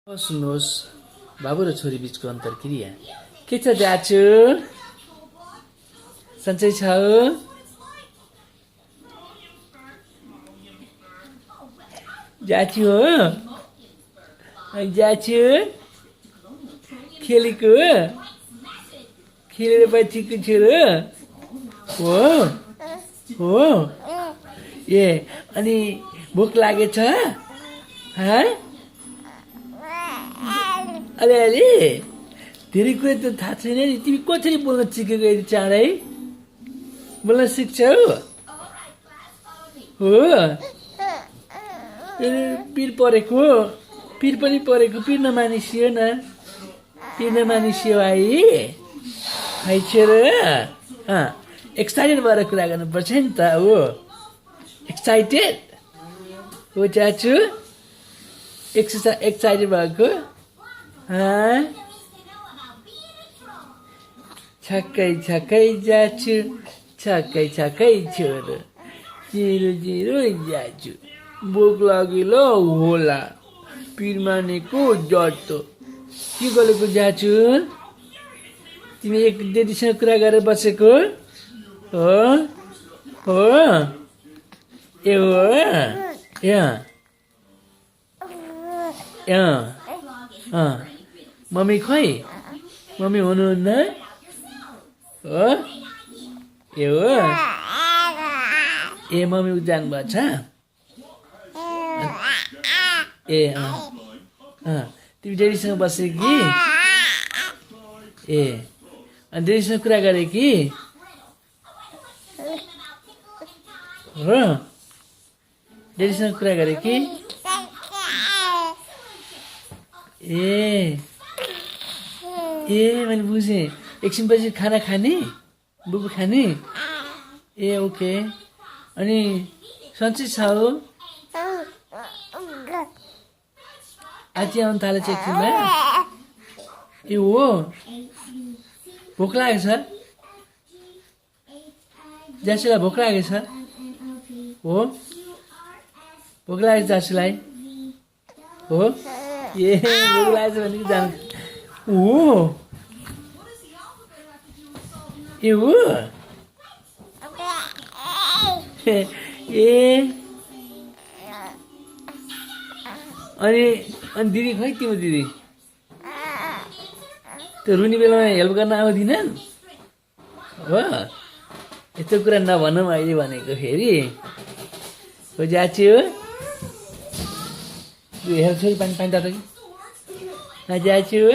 सुन्नुहोस्, बाबु र छोरी बिचको अन्तर्क्रिया के छ जाचु? सन्चै छ? जाचु हो? जाचु खेलेको खेलेर बचेको छोरो हो? हो ए अनि भोक लागेछ? अलिअलि धेरै कुरा त थाहा छैन नि। तिमी कसरी बोल्न सिकेको यति चाँडै? बोल्न सिक्छौ? हो पिर परेको, पिर पनि परेको, पिर नमानिसियो न, पिर नमानिसियो है छोरो। एक्साइटेड भएर कुरा गर्नुपर्छ नि त। हो एक्साइटेड हो चाचु? एक्साइटेड भएको? छक्कै छक्कै जाचु, छक्कै छक्कै छोरो, जिरो जिरो जाचु। भोक लागिलो होला, पिर मानेको जस्तो के गरेको जाचु? तिमी एक दिदीसँग कुरा गरेर बसेको हो? हो ए हो मम्मी खै? मम्मी हुनुहुन्न? हो ए हो ए मम्मी जानुभएको छ? ए तिमी डेडीसँग बसे कि? ए अनि डेडीसँग कुरा गरे कि? हो डेडीसँग कुरा गरे कि? ए मैले बुझेँ। एकछिनपछि खाना खाने, बुबु खाने? ए ओके। अनि सन्चै छ हो? आजी आउनु थालेछ एकछिनमा? ए हो भोक लागेको छ? जासुलाई भोक लागेको छ? हो भोक लागेको छ जासुलाई? हो ए भोक लागेको छ भने जानु हो ए हो ए अनि दिदी खै? तिम्रो दिदी त्यो रुनी बेलामा हेल्प गर्न आउँदिनन्? हो यस्तो कुरा नभनौँ अहिले भनेको फेरि। हो जाची हो हेल्प छोरी पानी तातो कि जाची हो?